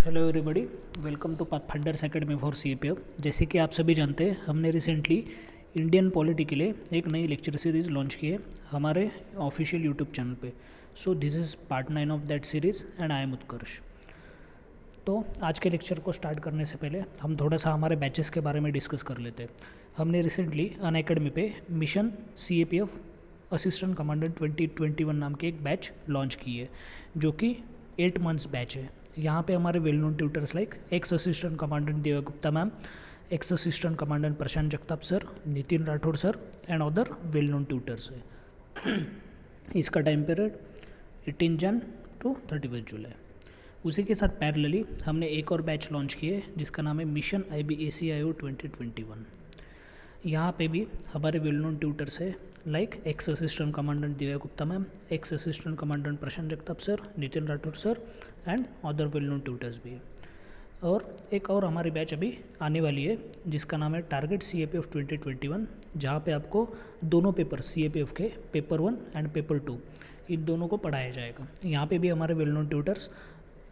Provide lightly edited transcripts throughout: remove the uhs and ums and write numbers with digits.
Hello everybody, welcome to pathfinders academy for CAPF। जैसे कि आप सभी जानते हैं, हमने रिसेंटली इंडियन पॉलिटी के लिए एक नई लेक्चर सीरीज़ लॉन्च की है हमारे ऑफिशियल यूट्यूब चैनल पे। So this is part 9 of that series and I am Utkarsh. तो आज के लेक्चर को स्टार्ट करने से पहले हम थोड़ा सा हमारे बैचेस के बारे में डिस्कस कर लेते हैं। हमने रिसेंटली अनअकैडमी पे मिशन CAPF असिस्टेंट कमांडेंट 2021 नाम के एक बैच लॉन्च की है, जो कि 8 मंथ्स बैच है। यहाँ पे हमारे well known tutors like ex assistant commandant Deva Gupta ma'am, ex assistant commandant Prashant Jagtap sir, Nitin Rathore sir and other well known tutors है। इसका टाइम पीरियड 18 जन टू 31 जुलाई। उसी के साथ पैरेलली हमने एक और बैच लॉन्च किए जिसका नाम है मिशन IBACIO 2021। यहाँ पे भी हमारे वेल नोन ट्यूटर्स है like ex assistant commandant Divya Gupta ma'am, ex assistant commandant Prashant Jagtap sir, Nitin Rathore sir and other well known tutors भी है। और एक और हमारी बैच अभी आने वाली है जिसका नाम है टारगेट CAPF 2021, जहाँ पे आपको दोनों पेपर CAPF के पेपर 1 एंड पेपर 2 इन दोनों को पढ़ाया जाएगा। यहाँ पे भी हमारे वेल नोन ट्यूटर्स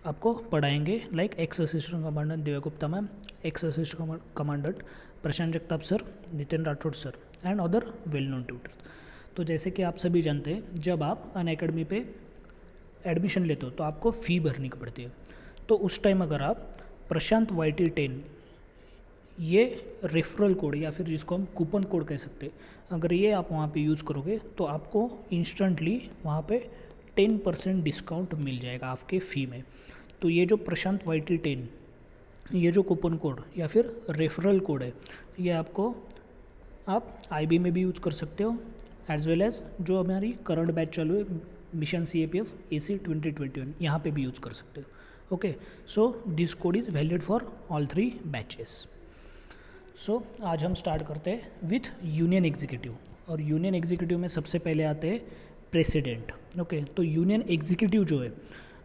आपको पढ़ाएंगे like ex assistant commandant Divya Gupta ma'am, ex assistant commandant Prashant Jagtap sir, Nitin Rathore sir and other well known tutor. तो जैसे कि आप सभी जानते हैं, जब आप अनअकैडमी पे एडमिशन लेते हो तो आपको फ़ी भरनी पड़ती है। तो उस टाइम अगर आप प्रशांत YT10 ये रेफरल कोड या फिर जिसको हम कूपन कोड कह सकते हैं, अगर ये आप वहाँ पे यूज़ करोगे तो आपको इंस्टेंटली वहाँ पे 10% डिस्काउंट मिल जाएगा आपके फ़ी में। तो ये जो प्रशांत YT10 ये जो कूपन कोड या फिर रेफरल कोड है, ये आपको आप IB में भी यूज़ कर सकते हो एज वेल एज जो हमारी करंट बैच चालू है मिशन CAPF AC 2021 यहाँ पे भी यूज़ कर सकते हो। Okay, so this code is valid for all 3 batches. So आज हम स्टार्ट करते हैं विथ यूनियन एग्जीक्यूटिव। और यूनियन एग्जीक्यूटिव में सबसे पहले आते हैं प्रेसिडेंट। ओके, तो यूनियन एग्जीक्यूटिव जो है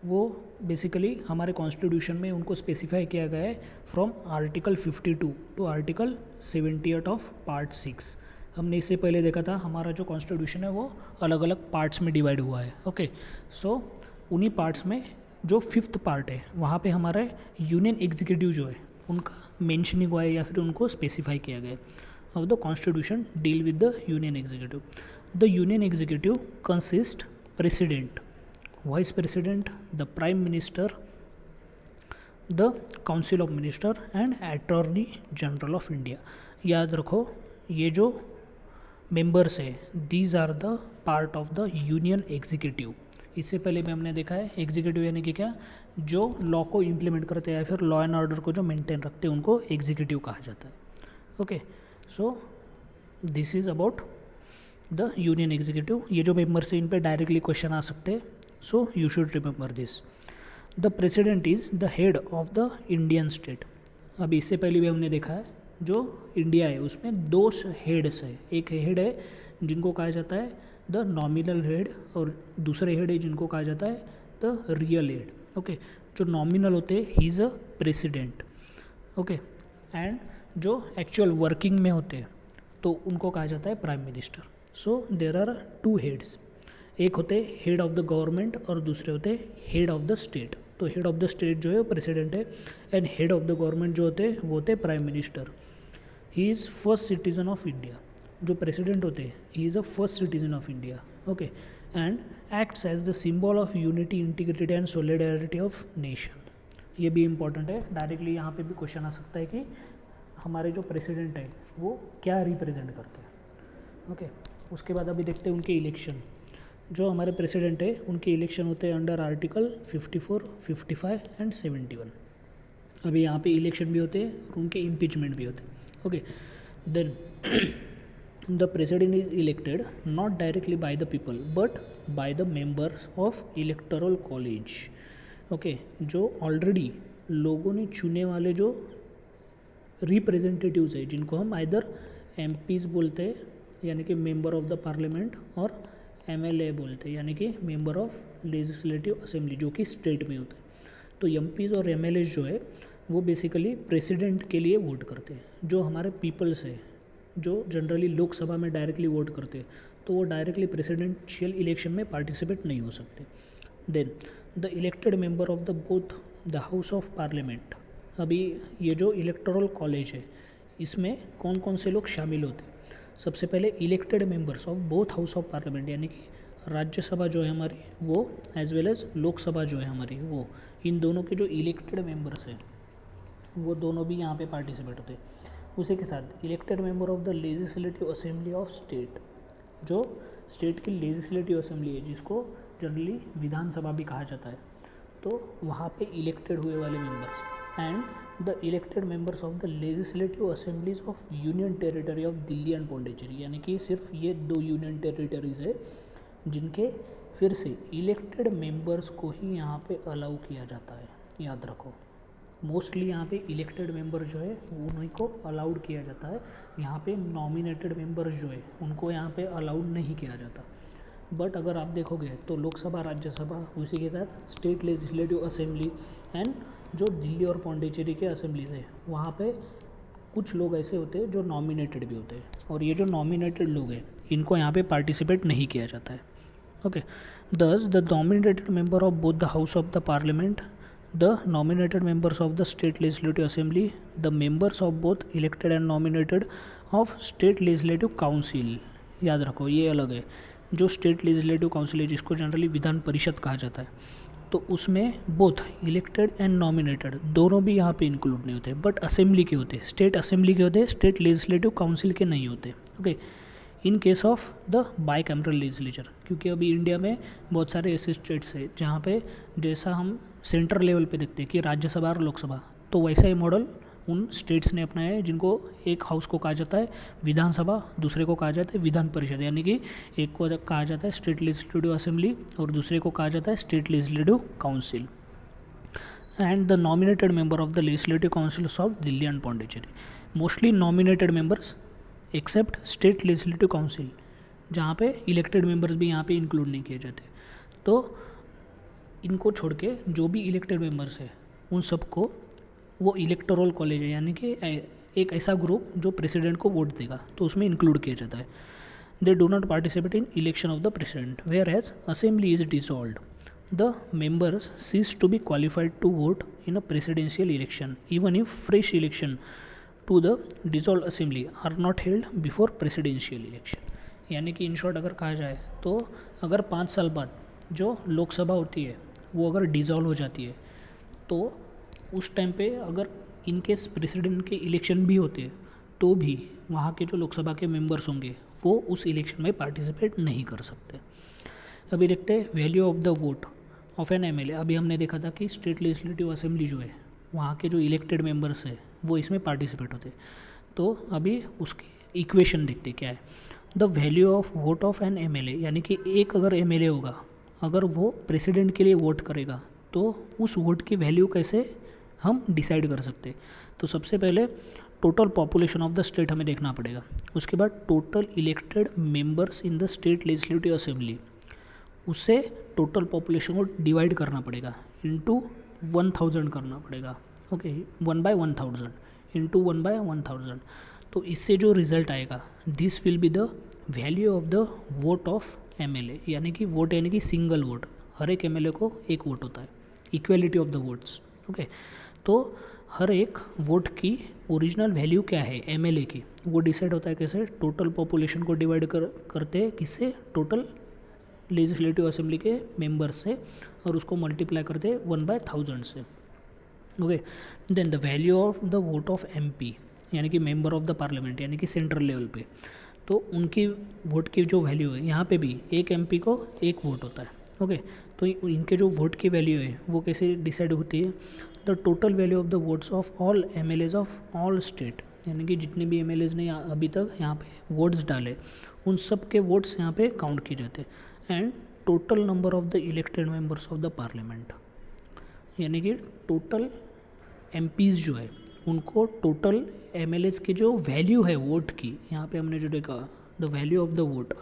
वो बेसिकली हमारे कॉन्स्टिट्यूशन में उनको स्पेसिफाई किया गया है from article 52 to article 78 of part 6। हमने इससे पहले देखा था हमारा जो कॉन्स्टिट्यूशन है वो अलग अलग पार्ट्स में डिवाइड हुआ है। ओके, सो उन्हीं पार्ट्स में जो 5th पार्ट है वहाँ पे हमारा यूनियन एग्जीक्यूटिव जो है उनका मेंशनिंग हुआ है या फिर उनको स्पेसिफाई किया गया है। Of the constitution deal with the union executive. The union executive consist president, vice president, the prime minister, the council of minister and attorney general of India. याद रखो, ये जो मेंबर्स है these are the part of the union executive. इससे पहले भी हमने देखा है एग्जीक्यूटिव यानी कि क्या, जो लॉ को इम्प्लीमेंट करते हैं या फिर लॉ एंड ऑर्डर को जो मेंटेन रखते हैं उनको एग्जीक्यूटिव कहा जाता है। Okay, so this is about the union executive. ये जो मेंबर्स हैं इन पे डायरेक्टली क्वेश्चन आ सकते हैं, so you should remember this. The president is the head of the Indian state. अभी इससे पहले भी हमने देखा है जो इंडिया है उसमें 2 हेड्स है। एक हेड है जिनको कहा जाता है द नॉमिनल हेड और दूसरे हेड है जिनको कहा जाता है द रियल हेड। ओके, जो नॉमिनल होते हैं he is a president. Okay, and जो एक्चुअल वर्किंग में होते हैं तो उनको कहा जाता है prime minister. So there are 2 heads, एक होते हेड ऑफ द गवर्नमेंट और दूसरे होते हेड ऑफ द स्टेट। तो हेड ऑफ द स्टेट जो है प्रेसिडेंट है and head of the government जो होते हैं वो होते prime minister. He is first citizen of India. जो प्रेसिडेंट होते हैं he is a first citizen of India. Okay, and acts as the symbol of unity, integrity and solidarity of nation. ये भी इंपॉर्टेंट है, डायरेक्टली यहाँ पे भी question आ सकता है कि हमारे जो प्रेसिडेंट है वो क्या रिप्रेजेंट करते हैं। ओके, उसके बाद अभी देखते हैं उनके इलेक्शन। जो हमारे प्रेसिडेंट है उनके इलेक्शन होते हैं अंडर आर्टिकल 54, 55 एंड 71। अभी यहाँ पे इलेक्शन भी होते हैं और उनके इम्पीचमेंट भी होते हैं। Okay, then the president is elected not directly by the people but by the members of electoral college. Okay, जो ऑलरेडी लोगों ने चुने वाले जो रिप्रेजेंटेटिव्स है जिनको हम आइदर MPs बोलते हैं यानी कि मेंबर ऑफ द पार्लियामेंट और MLA बोलते हैं यानी कि मेंबर ऑफ लेजिस्लेटिव असेंबली, जो कि स्टेट में होता है। तो MPs और MLAs जो है वो बेसिकली प्रेसिडेंट के लिए वोट करते हैं। जो हमारे पीपल्स है जो जनरली लोकसभा में डायरेक्टली वोट करते हैं तो वो डायरेक्टली प्रेसिडेंशियल इलेक्शन में पार्टिसिपेट नहीं हो सकते। Then the elected member of the both the house of parliament. अभी ये जो इलेक्टोरल कॉलेज है इसमें कौन कौन से लोग शामिल होते हैं? सबसे पहले elected members of both house of parliament, यानी कि राज्यसभा जो है हमारी वो एज वेल एज लोकसभा जो है हमारी वो, इन दोनों के जो इलेक्टेड मेंबर्स हैं वो दोनों भी यहाँ पे पार्टिसिपेट होते हैं। उसी के साथ elected member of the legislative assembly of state, जो स्टेट की लेजिस्लेटिव असेंबली है जिसको जनरली विधानसभा भी कहा जाता है, तो वहाँ पे इलेक्टेड हुए वाले members and the elected members of the legislative assemblies of union territory of Delhi and Pondicherry, यानी कि सिर्फ ये 2 यूनियन टेरिटरीज है जिनके फिर से इलेक्टेड मेंबर्स को ही यहाँ पे अलाउ किया जाता है। याद रखो, मोस्टली यहाँ पे इलेक्टेड मेंबर जो है उन्हीं को अलाउड किया जाता है, यहाँ पे नॉमिनेटेड मेंबर्स जो है उनको यहाँ पे अलाउड नहीं किया जाता। बट अगर आप देखोगे तो लोकसभा, राज्यसभा, उसी के साथ स्टेट लेजिस्लेटिव असेंबली एंड जो दिल्ली और पौंडीचेरी के असेंबलीज है वहाँ पे कुछ लोग ऐसे होते हैं जो नॉमिनेटेड भी होते हैं, और ये जो नॉमिनेटेड लोग हैं इनको यहाँ पे पार्टिसिपेट नहीं किया जाता है। ओके, दस the nominated member of both the house of the parliament, the nominated members of the state legislative assembly, the members of both elected and nominated of state legislative council। याद रखो ये अलग है, जो स्टेट लेजिस्लेटिव काउंसिल है जिसको generally Vidhan Parishad कहा जाता है, तो उसमें बोथ इलेक्टेड एंड नॉमिनेटेड दोनों भी यहाँ पे इंक्लूड नहीं होते, बट असेंबली के होते, स्टेट असेंबली के होते, स्टेट लेजिस्लेटिव काउंसिल के नहीं होते। Okay, in case of the by cameral legislature, क्योंकि अभी इंडिया में बहुत सारे ऐसे स्टेट्स हैं जहाँ पे जैसा हम सेंटर लेवल पे देखते हैं कि राज्यसभा और लोकसभा, तो वैसा ही मॉडल उन स्टेट्स ने अपनाया है, जिनको एक हाउस को कहा जाता है विधानसभा, दूसरे को कहा जाता है विधान परिषद, यानी कि एक को कहा जाता है स्टेट लेजिस्लेटिव असेंबली और दूसरे को कहा जाता है state legislative council. And the nominated member of the legislative councils of Delhi and Pondicherry, mostly nominated members except state legislative council, जहाँ पे इलेक्टेड मेंबर्स भी यहाँ पे इंक्लूड नहीं किए जाते। तो इनको छोड़ के जो भी इलेक्टेड मेंबर्स है उन सबको वो इलेक्टोरल कॉलेज है, यानी कि एक ऐसा ग्रुप जो प्रेसिडेंट को वोट देगा, तो उसमें इंक्लूड किया जाता है। They do not participate in election of the president, whereas assembly is dissolved, the members cease to be qualified to vote in a presidential election even if fresh election to the dissolve assembly are not held before presidential election. यानी कि in short अगर कहा जाए तो अगर 5 साल बाद जो लोकसभा होती है वो अगर डिसॉल्व हो जाती है, तो उस टाइम पे अगर इनकेस प्रेसिडेंट के इलेक्शन भी होते हैं तो भी वहाँ के जो लोकसभा के मेंबर्स होंगे वो उस इलेक्शन में पार्टिसिपेट नहीं कर सकते। अभी देखते हैं value of the vote of N MLA. अभी हमने देखा था कि स्टेट लेजिस्लेटिव असेंबली जो है वहाँ के जो इलेक्टेड मेंबर्स है वो इसमें पार्टिसिपेट होते, तो अभी उसके इक्वेशन देखते क्या है। The value of vote of N MLA, यानी कि एक अगर एमएलए होगा, अगर वो प्रेसिडेंट के लिए वोट करेगा तो उस वोट की वैल्यू कैसे हम डिसाइड कर सकते। तो सबसे पहले total population of the state हमें देखना पड़ेगा, उसके बाद total elected members in the state legislative assembly, उससे टोटल पॉपुलेशन को डिवाइड करना पड़ेगा, इंटू 1000 करना पड़ेगा। ओके, 1/1000 इंटू 1/1000, तो इससे जो रिज़ल्ट आएगा this will be the value of the vote of MLA, यानी कि वोट यानी कि सिंगल वोट, हर एक एमएलए को एक वोट होता है, equality of the votes. Okay, तो हर एक वोट की ओरिजिनल वैल्यू क्या है एमएलए की, वो डिसाइड होता है कैसे, टोटल पॉपुलेशन को डिवाइड करते हैं किससे, टोटल लेजिस्लेटिव असेंबली के मेंबर्स से, और उसको मल्टीप्लाई करते हैं 1/1000 से। Okay, then the value of the vote of MP, यानी कि मेंबर ऑफ द पार्लियामेंट, यानी कि सेंट्रल लेवल पे, तो उनकी वोट की जो वैल्यू है, यहाँ पे भी एक एमपी को एक वोट होता है। ओके, तो इनके जो वोट की वैल्यू है वो कैसे डिसाइड होती है, the total value of the votes of all MLAs of all state, यानी कि जितने भी एमएलएज ने अभी तक यहाँ पे वोट्स डाले उन सब के वोट्स यहाँ पे काउंट किए जाते हैं, and total number of the elected members of the parliament, यानी कि टोटल एमपीज जो है उनको टोटल एमएलएज की जो वैल्यू है वोट की, यहाँ पे हमने जो देखा the value of the vote,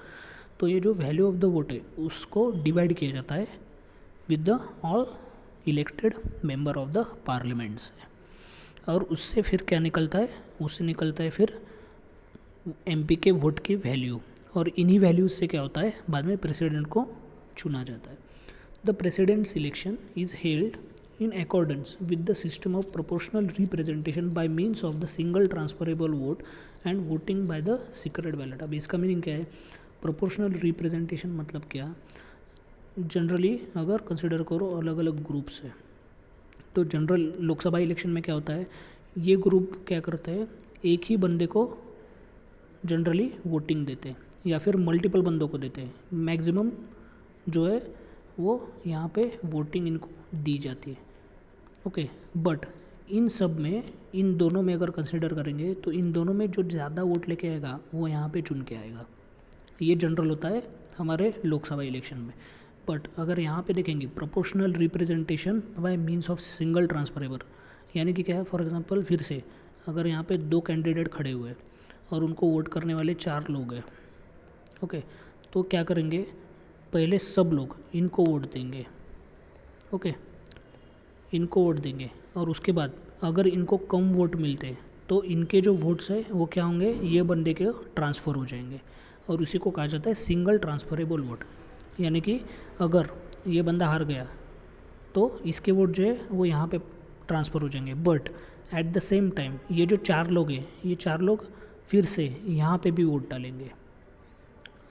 तो ये जो वैल्यू ऑफ द वोट है उसको डिवाइड किया जाता है with the all elected member of the parliament से, और उससे फिर क्या निकलता है, उससे निकलता है फिर एमपी के वोट की वैल्यू, और इन्हीं वैल्यूज से क्या होता है बाद में प्रेसिडेंट को चुना जाता है। The president's election is held in accordance with the system of proportional representation by means of the single transferable vote and voting by the secret ballot. अब इसका मीनिंग क्या है? प्रोपोर्शनल रिप्रेजेंटेशन मतलब क्या? जनरली अगर कंसिडर करो अलग अलग ग्रुप्स है, तो जनरल लोकसभा इलेक्शन में क्या होता है, ये ग्रुप क्या करते हैं, एक ही बंदे को जनरली वोटिंग देते हैं या फिर मल्टीपल बंदों को देते हैं. मैक्सिमम जो है वो यहाँ पे वोटिंग इनको दी जाती है. ओके, बट इन सब में, इन दोनों में अगर कंसिडर करेंगे तो इन दोनों में जो ज़्यादा वोट लेके आएगा वो यहाँ पे चुन के आएगा. ये जनरल होता है हमारे लोकसभा इलेक्शन में. बट अगर यहाँ पे देखेंगे proportional representation by means of single transferable, यानी कि क्या है, फॉर एग्जांपल फिर से अगर यहाँ पे 2 कैंडिडेट खड़े हुए और उनको वोट करने वाले 4 लोग हैं. ओके, तो क्या करेंगे, पहले सब लोग इनको वोट देंगे. ओके, इनको वोट देंगे और उसके बाद अगर इनको कम वोट मिलते तो इनके जो वोट्स है वो क्या होंगे, ये बंदे के ट्रांसफ़र हो जाएंगे और उसी को कहा जाता है सिंगल ट्रांसफरेबल वोट. यानी कि अगर ये बंदा हार गया तो इसके वोट जो है वो यहाँ पे ट्रांसफ़र हो जाएंगे. But at the same time ये जो 4 लोग हैं, ये 4 लोग फिर से यहाँ पे भी वोट डालेंगे.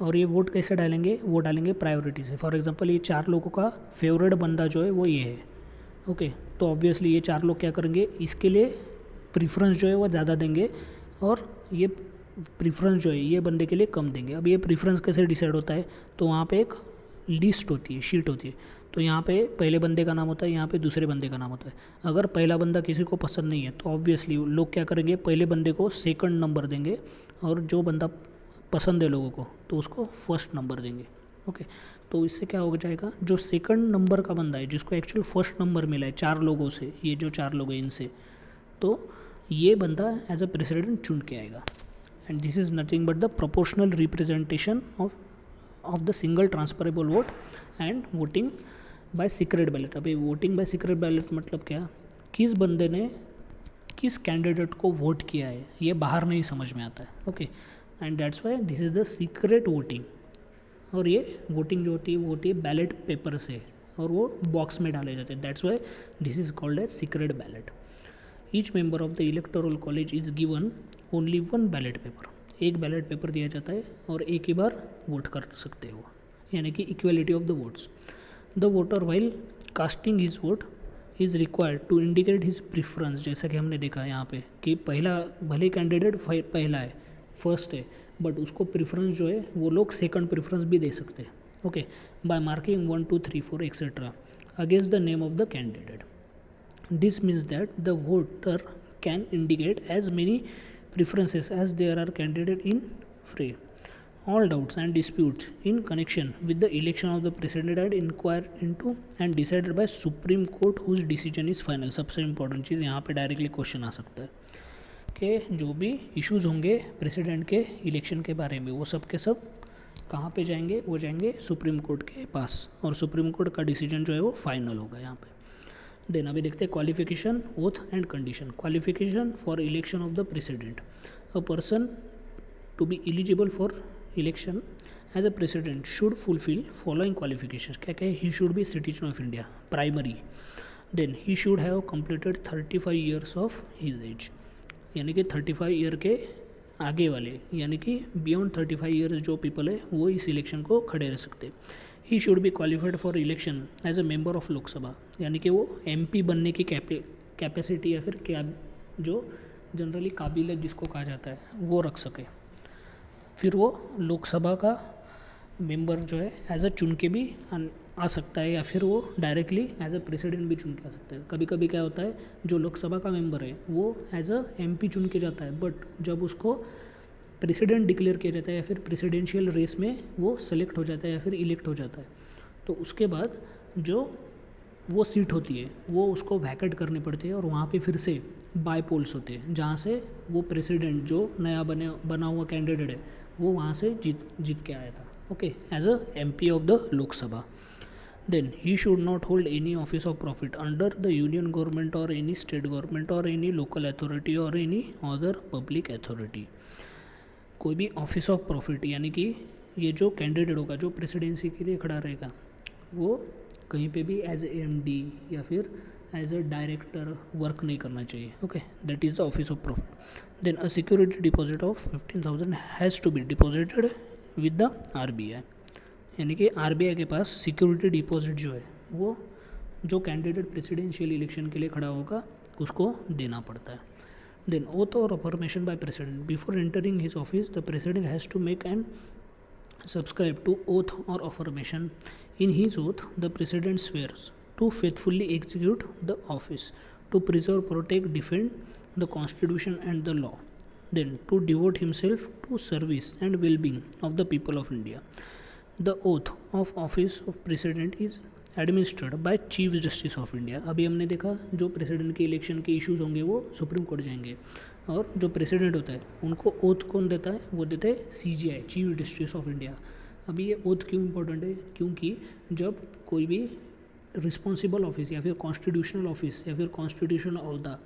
और ये वोट कैसे डालेंगे, वो डालेंगे प्रायोरिटी से. फॉर एग्जांपल ये 4 लोगों का फेवरेट बंदा जो है वो ये है. ओके, तो ऑब्वियसली ये 4 लोग क्या करेंगे, इसके लिए प्रीफरेंस जो है वो ज़्यादा देंगे और ये प्रीफरेंस जो है ये बंदे के लिए कम देंगे. अब ये प्रीफरेंस कैसे डिसाइड होता है, तो वहाँ पे एक लिस्ट होती है, शीट होती है. तो यहाँ पे पहले बंदे का नाम होता है, यहाँ पे दूसरे बंदे का नाम होता है. अगर पहला बंदा किसी को पसंद नहीं है तो ऑब्वियसली लोग क्या करेंगे, पहले बंदे को सेकंड नंबर देंगे और जो बंदा पसंद है लोगों को तो उसको फर्स्ट नंबर देंगे. ओके, तो इससे क्या हो जाएगा, जो सेकंड नंबर का बंदा है जिसको एक्चुअल फर्स्ट नंबर मिला है 4 लोगों से, ये जो 4 लोग हैं इनसे, तो ये बंदा एज अ प्रेसिडेंट चुन के आएगा. And this is nothing but the proportional representation of the single transferable vote and voting by secret ballot. अभी वोटिंग बाय सीक्रेट बैलेट मतलब क्या, किस बंदे ने किस कैंडिडेट को वोट किया है ये बाहर नहीं समझ में आता है. Okay, and that's why this is the secret voting. और ये वोटिंग जो होती है वो होती है बैलेट पेपर से और वो बॉक्स में डाले जाते हैं. That's why this is called as secret ballot. Each member of the electoral college is given only 1 ballot paper. एक बैलेट पेपर दिया जाता है और एक ही बार वोट कर सकते हो, यानी कि equality of the votes. The voter while casting his vote is required to indicate his preference. जैसा कि हमने देखा यहाँ पे कि पहला भले कैंडिडेट पहला है, फर्स्ट है, बट उसको प्रेफरेंस जो है वो लोग सेकंड प्रेफरेंस भी दे सकते हैं. Okay, by marking 1 2 3 4 etcetera against the name of the candidate. This means that the voter can indicate as many preferences as there are candidate in fray. All doubts and disputes in connection with the election of the president are inquired into and decided by Supreme Court whose decision is final. सबसे important चीज़ यहाँ पे directly question आ सकता है कि जो भी issues होंगे president के इलेक्शन के बारे में वो सब के सब कहाँ पे जाएंगे, वो जाएंगे सुप्रीम कोर्ट के पास और सुप्रीम कोर्ट का डिसीजन जो है वो फाइनल होगा यहाँ पे. देन अभी देखते हैं qualification, oath and condition. Qualification for election of the president. A person to be eligible for election as a president should fulfill following qualifications. क्या क्या है, he should be citizen of India, primary. Then he should have completed 35 years of his age, यानी कि 35 year के आगे वाले, यानी कि बियॉन्ड 35 ईयर्स जो पीपल है वो इस इलेक्शन को खड़े रह सकते. He should be qualified for election as a member of Lok Sabha, यानी कि वो MP बनने की कैपेसिटी या फिर क्या जो जनरली काबिलियत जिसको कहा जाता है वो रख सके. फिर वो लोकसभा का मेंबर जो है एज अ चुन के भी आ सकता है या फिर वो डायरेक्टली एज अ प्रेसिडेंट भी चुन के आ सकता है. कभी कभी क्या होता है, जो लोकसभा का मेंबर है वो एज अ MP चुन के जाता है, बट जब उसको प्रेसिडेंट डिक्लेयर किया जाता है या फिर प्रेसिडेंशियल रेस में वो सेलेक्ट हो जाता है या फिर इलेक्ट हो जाता है, तो उसके बाद जो वो सीट होती है वो उसको वैकेट करनी पड़ती है और वहाँ पे फिर से बाय पोल्स होते हैं जहाँ से वो प्रेसिडेंट जो नया बना हुआ कैंडिडेट है वो वहाँ से जीत के आया था. Okay, as a MP of the Lok Sabha. Then he should not hold any office of profit under the union government और एनी स्टेट गवर्नमेंट और एनी लोकल अथॉरिटी और एनी अदर पब्लिक अथॉरिटी. कोई भी ऑफिस ऑफ प्रॉफिट, यानी कि ये जो candidate होगा जो प्रेसिडेंसी के लिए खड़ा रहेगा वो कहीं पे भी एज MD या फिर एज अ डायरेक्टर वर्क नहीं करना चाहिए. Okay, that is the office of profit. Then a security deposit of 15,000 has to be deposited with the RBI. यानी कि RBI के पास सिक्योरिटी डिपॉजिट जो है वो जो कैंडिडेट प्रेसिडेंशियल इलेक्शन के लिए खड़ा होगा उसको देना पड़ता है. देन ओथ और affirmation by president. Before entering his office the president has to make and subscribe to oath or affirmation. In his oath, the president swears to faithfully execute the office, to preserve, protect, defend the constitution and the law, then to devote himself to service and well-being of the people of India. The oath of office of president is administered by chief justice of India. अभी हमने देखा जो president के election के issues होंगे वो supreme court जाएंगे, और जो प्रेसिडेंट होता है उनको ओथ कौन देता है, वो देते हैं CJI, chief justice of India. अभी ये ओथ क्यों इम्पोर्टेंट है, क्योंकि जब कोई भी रिस्पॉन्सिबल ऑफिस या फिर कॉन्स्टिट्यूशनल ऑफिस या फिर कॉन्स्टिट्यूशनल अहदा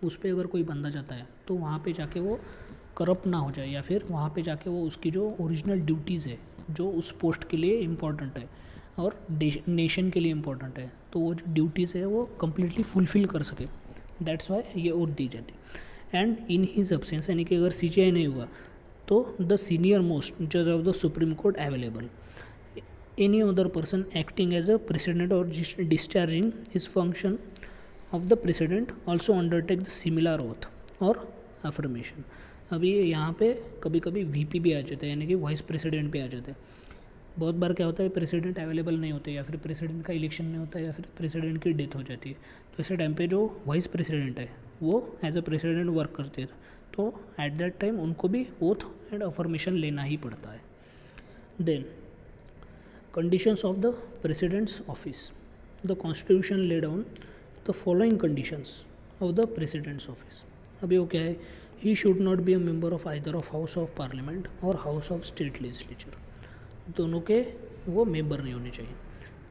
उस पर अगर कोई बंदा जाता है तो वहाँ पे जाके वो करप्ट ना हो जाए, या फिर वहाँ पे जाके वो उसकी जो ओरिजिनल ड्यूटीज़ है जो उस पोस्ट के लिए इम्पोर्टेंट है और नेशन के लिए इम्पोर्टेंट है, तो वो जो ड्यूटीज़ है वो कम्प्लीटली फुलफ़िल कर सके. दैट्स वाई ये ओथ दी जाती. एंड इन हीज अब्सेंस, यानी कि अगर CJI नहीं हुआ तो द सीनियर मोस्ट जज of the supreme court available, any other person acting as a president और discharging his function of the president also undertake the similar oath और affirmation. अभी यहाँ पे कभी कभी VP भी आ जाते हैं, यानी कि वाइस प्रेसिडेंट भी आ जाते हैं. बहुत बार क्या होता है, प्रेसिडेंट अवेलेबल नहीं होते, या फिर प्रेसिडेंट का इलेक्शन नहीं होता, या फिर प्रेसिडेंट की डेथ हो जाती है. तो ऐसे टाइम पे जो वाइस प्रेसिडेंट है वो एज अ प्रेसिडेंट वर्क करते हैं, तो एट दैट टाइम उनको भी ओथ एंड अफर्मेशन लेना ही पड़ता है. Then conditions of the president's office. The constitution lay down the following conditions of the president's office. अभी वो क्या है, he should not be a member of either of house of parliament और house of state legislature. दोनों के वो member नहीं होने चाहिए.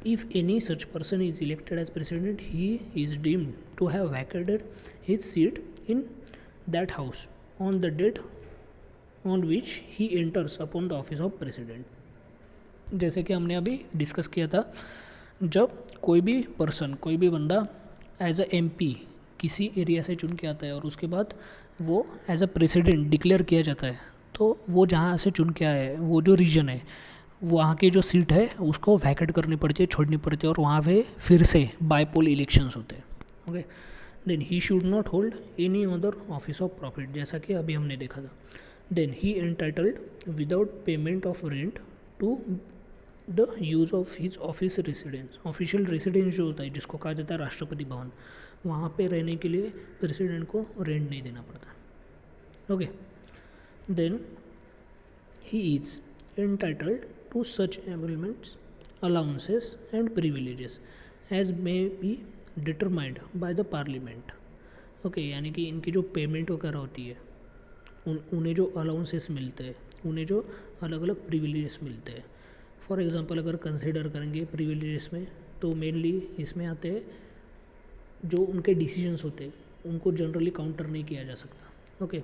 If any such person is elected as president he is deemed to have vacated his seat in that house on the date on which he enters upon the office of president. जैसे कि हमने अभी discuss किया था, जब कोई भी person, कोई भी बंदा एज अ MP किसी एरिया से चुन के आता है और उसके बाद वो एज अ प्रेसिडेंट डिक्लेयर किया जाता है, तो वो जहाँ से चुन के आया है, वो जो रीजन है वहाँ की जो सीट है उसको वैकेट करनी पड़ती है, छोड़नी पड़ती है, और वहाँ पे फिर से बाईपोल इलेक्शंस होते हैं. Okay. Then he should not hold any other office of profit, जैसा कि अभी हमने देखा था. Then he entitled without payment of rent to the use of his office residence. Official residence जो होता है जिसको कहा जाता है राष्ट्रपति भवन, वहाँ पे रहने के लिए प्रेसिडेंट को रेंट नहीं देना पड़ता. Okay. Then he is entitled to such emoluments, allowances and privileges as may be determined by the parliament. Okay, यानी कि इनकी जो पेमेंट वगैरह होती है, उन्हें जो अलाउंसेस मिलते हैं, उन्हें जो अलग अलग प्रिविलेजेस मिलते हैं. फॉर एग्जांपल अगर कंसिडर करेंगे प्रिविलेजेस में, तो मेनली इसमें आते हैं जो उनके डिसीजंस होते हैं उनको जनरली काउंटर नहीं किया जा सकता. ओके.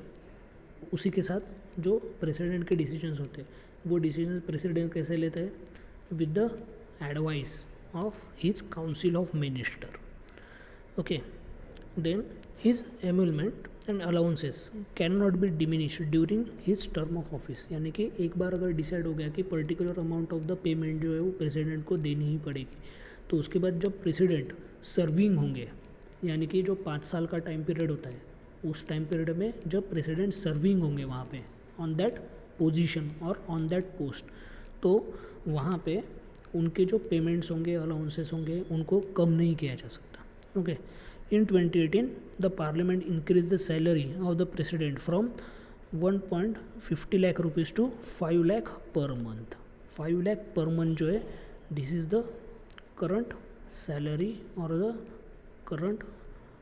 उसी के साथ जो प्रेसिडेंट के डिसीजंस होते हैं वो डिसीजन प्रेसिडेंट कैसे लेते हैं, with the advice of his council of minister. Okay. Then his emolument and allowances can not be diminish during his term of office. यानी कि एक बार अगर डिसाइड हो गया कि particular amount of the payment जो है वो प्रेसिडेंट को देनी ही पड़ेगी, तो उसके बाद जब प्रेसिडेंट सर्विंग होंगे, यानी कि जो 5 साल का टाइम पीरियड होता है, उस टाइम पीरियड में जब प्रेसिडेंट सर्विंग होंगे वहाँ पे ऑन दैट पोजीशन और ऑन दैट पोस्ट, तो वहाँ पे उनके जो पेमेंट्स होंगे, अलाउंसेस होंगे, उनको कम नहीं किया जा सकता. Okay. In 2018 the parliament increase the salary of the president from 1.50 lakh rupees to 5 lakh per month. 5 lakh per month जो है, this is the current salary और the current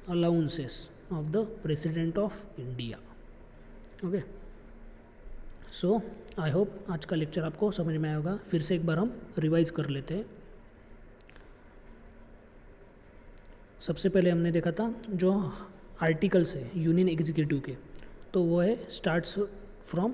allowances of the president of India. Okay. So I hope आज का lecture आपको समझ में आया होगा. फिर से एक बार हम रिवाइज कर लेते हैं. सबसे पहले हमने देखा था जो आर्टिकल्स है यूनियन एग्जीक्यूटिव के, तो वो है स्टार्ट्स फ्रॉम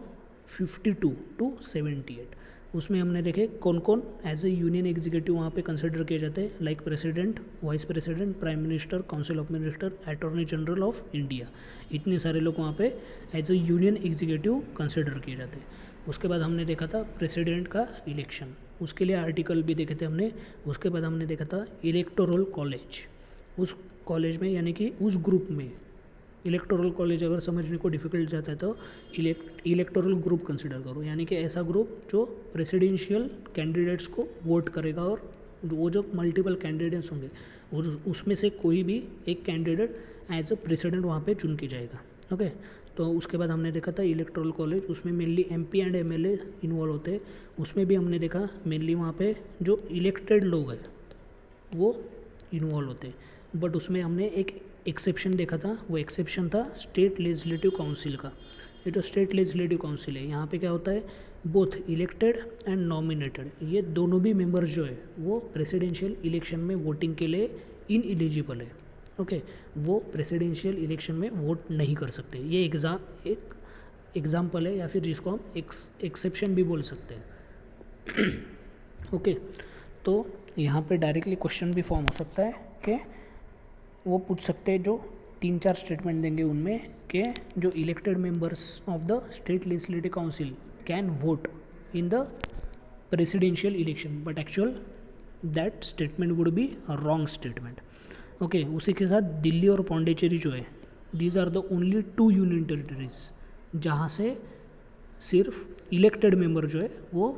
52 टू 78. उसमें हमने देखे कौन कौन एज ए यूनियन एग्जीक्यूटिव वहाँ पे कंसिडर किए जाते हैं, like president, vice president, prime minister, council of minister, attorney general of India, इतने सारे लोग वहाँ पे as a union executive consider किए जाते हैं। उसके बाद हमने देखा था प्रेसिडेंट का इलेक्शन, उसके लिए आर्टिकल भी देखे थे हमने। उसके बाद हमने देखा था इलेक्टोरल कॉलेज, उस कॉलेज में यानी कि उस ग्रुप में, इलेक्टोरल कॉलेज अगर समझने को डिफिकल्ट जाता है तो इलेक्टोरल ग्रुप कंसिडर करो, यानी कि ऐसा ग्रुप जो प्रेसिडेंशियल कैंडिडेट्स को वोट करेगा और वो जो मल्टीपल कैंडिडेट्स होंगे और उसमें से कोई भी एक कैंडिडेट एज अ प्रेसिडेंट वहाँ पे चुन के जाएगा। ओके, तो उसके बाद हमने देखा था इलेक्टोरल कॉलेज, उसमें mainly MP and MLA involve होते हैं। उसमें भी हमने देखा मेनली वहाँ पे जो इलेक्टेड लोग हैं वो इन्वॉल्व होते हैं, बट उसमें हमने एक एक्सेप्शन देखा था, वो एक्सेप्शन था स्टेट लेजिस्लेटिव काउंसिल का। ये जो स्टेट लेजिस्लेटिव काउंसिल है, यहाँ पे क्या होता है, बोथ इलेक्टेड एंड नॉमिनेटेड, ये दोनों भी मेंबर्स जो है वो प्रेसिडेंशियल इलेक्शन में वोटिंग के लिए इनएलिजिबल है। ओके, वो प्रेसिडेंशियल इलेक्शन में वोट नहीं कर सकते। ये एक एग्जाम्पल है, या फिर जिसको हम एक्सेप्शन भी बोल सकते हैं। ओके, तो यहाँ पे डायरेक्टली क्वेश्चन भी फॉर्म हो सकता है कि वो पूछ सकते हैं, जो 3-4 स्टेटमेंट देंगे उनमें कि जो elected members of the state legislative council can vote in the presidential election, but actual that statement would be a wrong statement. Okay, उसी के साथ दिल्ली और पौंडीचेरी जो है, these are the only 2 union territories जहाँ से सिर्फ इलेक्टेड मेंबर जो है वो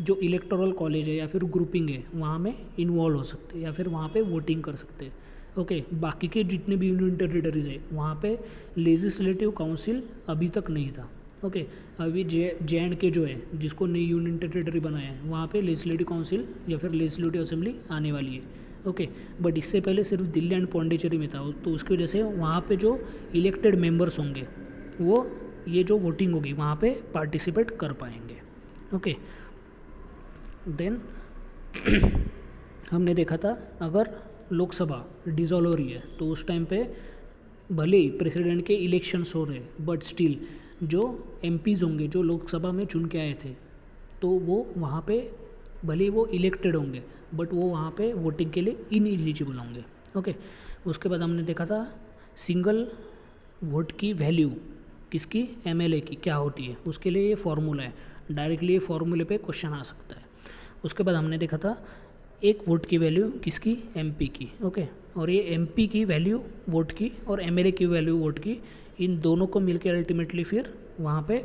जो इलेक्टोरल कॉलेज है या फिर ग्रुपिंग है वहाँ में इन्वॉल्व हो सकते हैं या फिर वहाँ पे वोटिंग कर सकते हैं। ओके, बाकी के जितने भी यूनियन टेरिटरीज है वहाँ पे लेजिस्लेटिव काउंसिल अभी तक नहीं था। ओके, अभी J&K जो है, जिसको नई यूनियन टेरिटरी बनाया है, वहाँ पे लेजिस्लेटिव काउंसिल या फिर लेजिस्लेटिव असेंबली आने वाली है। ओके, बट इससे पहले सिर्फ दिल्ली एंड पौंडीचेरी में था, तो उसकी वजह से वहाँ पे जो इलेक्टेड मेंबर्स होंगे वो ये जो वोटिंग होगी वहाँ पे पार्टिसिपेट कर पाएंगे। ओके, देन हमने देखा था अगर लोकसभा डिसॉल्व हो रही है तो उस टाइम पे भले ही प्रेसिडेंट के इलेक्शंस हो रहे हैं, बट स्टिल जो MPs होंगे जो लोकसभा में चुन के आए थे, तो वो वहाँ पे भले ही वो इलेक्टेड होंगे बट वो वहाँ पे वोटिंग के लिए इनएलिजिबल होंगे। ओके, उसके बाद हमने देखा था सिंगल वोट की वैल्यू किसकी, MLA की क्या होती है, उसके लिए ये फॉर्मूला है, डायरेक्टली ये फॉर्मूले पे क्वेश्चन आ सकता है। उसके बाद हमने देखा था एक वोट की वैल्यू किसकी, MP की। ओके, और ये MP की वैल्यू वोट की और MLA की वैल्यू वोट की, इन दोनों को मिलकर अल्टीमेटली फिर वहाँ पे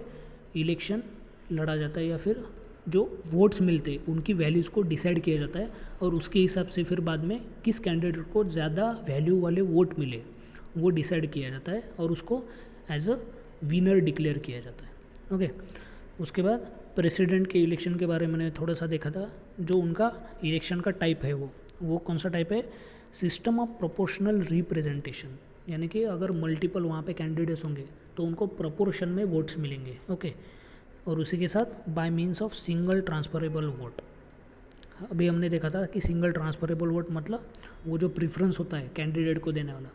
इलेक्शन लड़ा जाता है या फिर जो वोट्स मिलते हैं उनकी वैल्यूज़ को डिसाइड किया जाता है और उसके हिसाब से फिर बाद में किस कैंडिडेट को ज़्यादा वैल्यू वाले वोट मिले वो डिसाइड किया जाता है और उसको एज अ विनर डिक्लेयर किया जाता है। ओके, उसके बाद प्रेसिडेंट के इलेक्शन के बारे में मैंने थोड़ा सा देखा था, जो उनका इलेक्शन का टाइप है वो कौन सा टाइप है, सिस्टम ऑफ प्रोपोर्शनल रिप्रेजेंटेशन, यानी कि अगर मल्टीपल वहाँ पे कैंडिडेट्स होंगे तो उनको प्रोपोर्शन में वोट्स मिलेंगे। ओके, और उसी के साथ bye means of single transferable vote. अभी हमने देखा था कि सिंगल ट्रांसफरेबल वोट मतलब वो जो प्रेफरेंस होता है कैंडिडेट को देने वाला,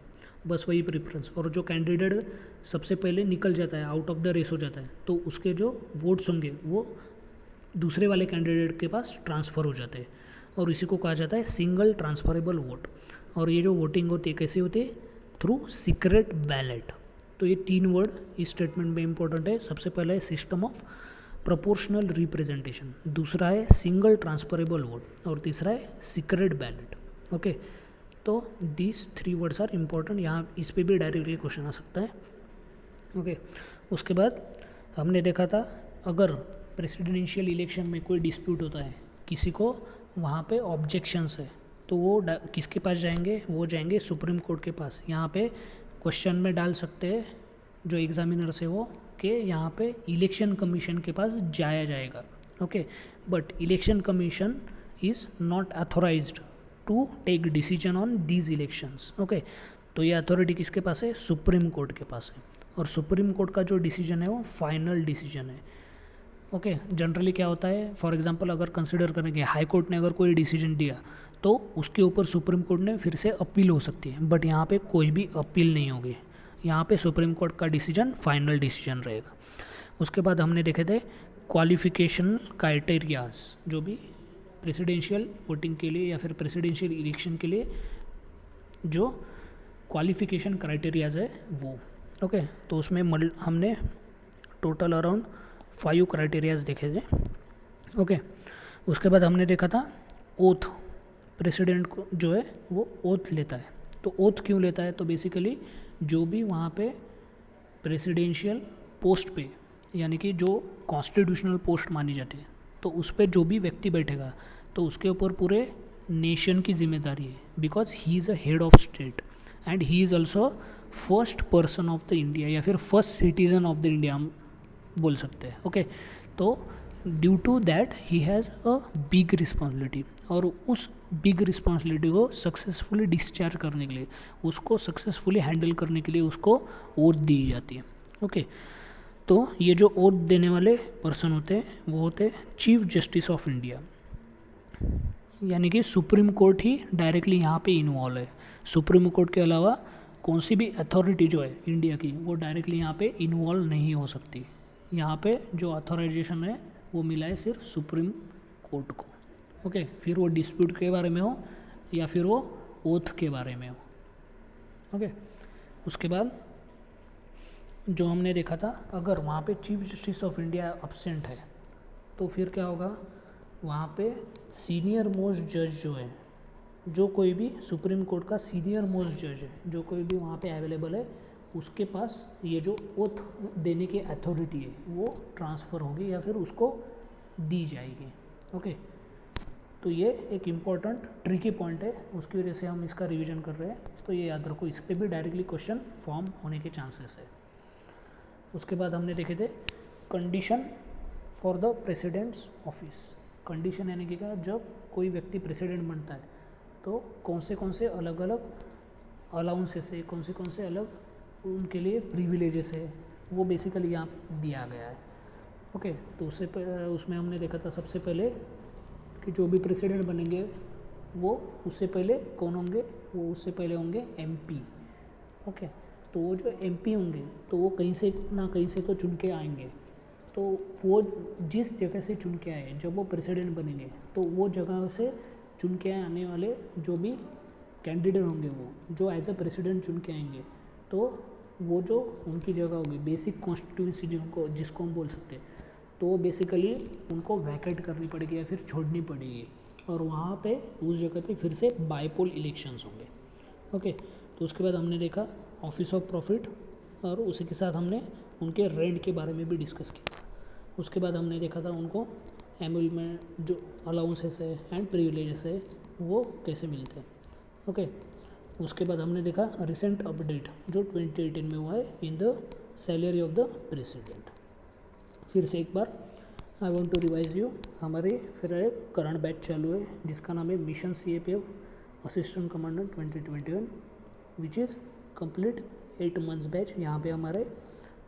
बस वही प्रेफरेंस, और जो कैंडिडेट सबसे पहले निकल जाता है, आउट ऑफ द रेस हो जाता है, तो उसके जो वोट्स होंगे वो दूसरे वाले कैंडिडेट के पास ट्रांसफ़र हो जाते हैं और इसी को कहा जाता है सिंगल ट्रांसफरेबल वोट। और ये जो वोटिंग होती है कैसे होती है, थ्रू सीक्रेट बैलेट। तो ये 3 वर्ड इस स्टेटमेंट में इंपॉर्टेंट है। सबसे पहला है सिस्टम ऑफ प्रोपोर्शनल रिप्रेजेंटेशन, दूसरा है सिंगल ट्रांसफरेबल वोट और तीसरा है सीक्रेट बैलेट। ओके, तो दीज 3 वर्ड्स आर इम्पॉर्टेंट, यहाँ इस पे भी डायरेक्टली क्वेश्चन आ सकता है। ओके, उसके बाद हमने देखा था अगर प्रेसिडेंशियल इलेक्शन में कोई डिस्प्यूट होता है, किसी को वहाँ पे ऑब्जेक्शंस है, तो वो किसके पास जाएंगे, वो जाएंगे सुप्रीम कोर्ट के पास। यहाँ पे क्वेश्चन में डाल सकते हैं जो एग्जामिनर्स है वो कि यहाँ पे इलेक्शन कमीशन के पास जाया जाएगा। Okay, but election commission is not authorized to take decision on these elections. Okay, तो ये अथॉरिटी किसके पास है, सुप्रीम कोर्ट के पास है, और सुप्रीम कोर्ट का जो डिसीजन है वो फाइनल डिसीजन है। ओके, जनरली क्या होता है, फॉर एग्जांपल अगर कंसिडर करेंगे हाई कोर्ट ने अगर कोई डिसीजन दिया तो उसके ऊपर सुप्रीम कोर्ट ने फिर से अपील हो सकती है, बट यहाँ पे कोई भी अपील नहीं होगी, यहाँ पे सुप्रीम कोर्ट का डिसीजन फाइनल डिसीजन रहेगा। उसके बाद हमने देखे थे क्वालिफिकेशन क्राइटेरियाज, जो भी प्रेसिडेंशियल वोटिंग के लिए या फिर प्रेसिडेंशियल इलेक्शन के लिए जो क्वालिफिकेशन क्राइटेरियाज है वो। ओके, तो उसमें हमने टोटल अराउंड 5 क्राइटेरियाज देखे थे। ओके, उसके बाद हमने देखा था ओथ, प्रेसिडेंट को जो है वो ओथ लेता है। तो ओथ क्यों लेता है? तो बेसिकली जो भी वहाँ पे प्रेसिडेंशियल पोस्ट पे, यानी कि जो कॉन्स्टिट्यूशनल पोस्ट मानी जाती है, तो उस पर जो भी व्यक्ति बैठेगा तो उसके ऊपर पूरे नेशन की जिम्मेदारी है, because he is a head of state and he is also first person of the India या फिर first citizen of the India हम बोल सकते हैं। ओके, तो due to that he has a big responsibility, और उस बिग रिस्पॉन्सिबिलिटी को सक्सेसफुली डिस्चार्ज करने के लिए, उसको सक्सेसफुली हैंडल करने के लिए उसको ओथ दी जाती है। ओके, तो ये जो ओथ देने वाले पर्सन होते हैं वो होते हैं चीफ जस्टिस ऑफ इंडिया, यानी कि सुप्रीम कोर्ट ही डायरेक्टली यहाँ पे इन्वॉल्व है। सुप्रीम कोर्ट के अलावा कौन सी भी अथॉरिटी जो है इंडिया की वो डायरेक्टली यहाँ पे इन्वॉल्व नहीं हो सकती। यहाँ पे जो अथॉराइजेशन है वो मिला है सिर्फ सुप्रीम कोर्ट को। ओके, फिर वो डिस्प्यूट के बारे में हो या फिर वो ओथ के बारे में हो। ओके, उसके बाद जो हमने देखा था, अगर वहाँ पे chief justice of India absent है तो फिर क्या होगा, वहाँ पे सीनियर मोस्ट जज जो है, जो कोई भी सुप्रीम कोर्ट का सीनियर मोस्ट जज है, जो कोई भी वहाँ पे अवेलेबल है, उसके पास ये जो ओथ देने की अथॉरिटी है वो ट्रांसफ़र होगी या फिर उसको दी जाएगी। ओके, तो ये एक इम्पॉर्टेंट ट्रिकी पॉइंट है, उसकी वजह से हम इसका रिवीजन कर रहे हैं, तो ये याद रखो, इस पर भी डायरेक्टली क्वेश्चन फॉर्म होने के चांसेस है। उसके बाद हमने देखे थे condition for the president's office. Condition यानी कि क्या, जब कोई व्यक्ति प्रेसिडेंट बनता है तो कौन से अलग अलग अलाउंसेस है, कौन से अलग उनके लिए प्रिविलेजेस है, वो बेसिकली यहाँ दिया गया है। ओके, तो उसमें हमने देखा था सबसे पहले कि जो भी प्रेसिडेंट बनेंगे वो उससे पहले कौन होंगे, वो उससे पहले होंगे एमपी। ओके, तो वो जो एमपी होंगे तो वो कहीं से ना कहीं से तो चुन के आएंगे, तो वो जिस जगह से चुन के आए, जब वो प्रेसिडेंट बनेंगे तो वो जगह से चुन के आने वाले जो भी कैंडिडेट होंगे, वो जो एज ए प्रेसिडेंट चुन के आएंगे, तो वो जो उनकी जगह होगी बेसिक कॉन्स्टिट्यूंसी जिसको हम बोल सकते हैं, तो बेसिकली उनको वैकेट करनी पड़ेगी या फिर छोड़नी पड़ेगी, और वहाँ पे उस जगह पे फिर से बाईपोल इलेक्शंस होंगे। ओके, तो उसके बाद हमने देखा ऑफिस ऑफ प्रॉफिट, और उसी के साथ हमने उनके रेंट के बारे में भी डिस्कस किया। उसके बाद हमने देखा था उनको एनुअल में जो अलाउंसेस है एंड प्रिविलेजेस है वो कैसे मिलते हैं। ओके, उसके बाद हमने देखा रिसेंट अपडेट जो 2018 में हुआ है in the salary of the president. फिर से एक बार I want to revise you, हमारे फिर एक करंट बैच चालू है जिसका नाम है mission CAPF assistant commandant 2021, which is complete 8 months batch. यहाँ पे हमारे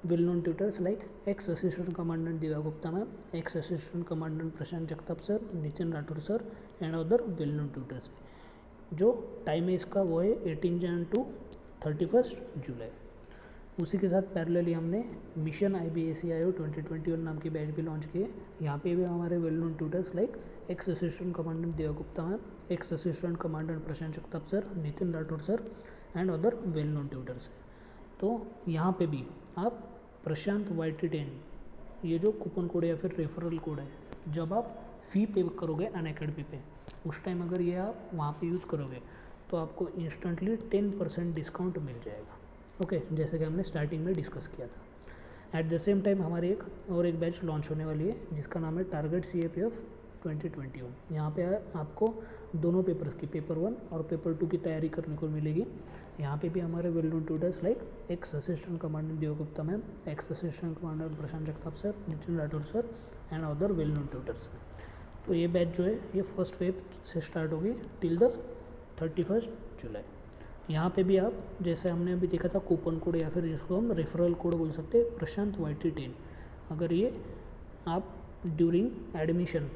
well known tutors like ex assistant commandant Divya Gupta ma'am, ex assistant commandant Prashant Jagtap sir, Nitin Rathore sir and other well known tutors. जो टाइम है इसका वो है 18 जन टू 31 जुलाई। उसी के साथ पैरेलली हमने मिशन IBACIO 2021 नाम की बैच भी लॉन्च किए। यहाँ पे भी हमारे well known tutors like ex assistant commandant Deva Gupta ma'am, ex assistant commandant Prashant Jagtap sir, Nitin Rathore sir and other well known tutors हैं। तो यहाँ पे भी आप प्रशांत YT10 ये जो कूपन कोड या फिर रेफरल कोड है, जब आप फ़ी पे करोगे अनअकैडमी पे, उस टाइम अगर ये आप वहाँ पे यूज़ करोगे तो आपको इंस्टेंटली 10% डिस्काउंट मिल जाएगा। ओके, जैसे कि हमने स्टार्टिंग में डिस्कस किया था। एट द सेम टाइम हमारी एक बैच लॉन्च होने वाली है जिसका नाम है टारगेट CAPF 2021। यहाँ पे आपको दोनों पेपर्स की पेपर 1 और पेपर 2 की तैयारी करने को मिलेगी। यहाँ पे भी हमारे well known tutors like ex assistant commandant Deva Gupta ma'am, ex assistant commandant Prashant Jagtap sir, Nitin Rathore sir and other well known tutors हैं। तो ये बैच जो है ये 1 फेब से स्टार्ट होगी टिल द 31 जुलाई। यहाँ पे भी आप जैसे हमने अभी देखा था कूपन कोड या फिर जिसको हम रेफरल कोड बोल सकते हैं प्रशांत YT10, अगर ये आप ड्यूरिंग एडमिशन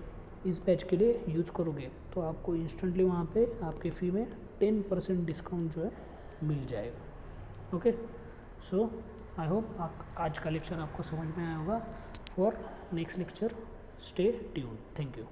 इस बैच के लिए यूज़ करोगे तो आपको इंस्टेंटली वहाँ पे आपके फ़ी में 10% डिस्काउंट जो है मिल जाएगा। ओके, सो आई होप आज का लेक्चर आपको समझ में आया होगा। for next lecture. Stay tuned. Thank you.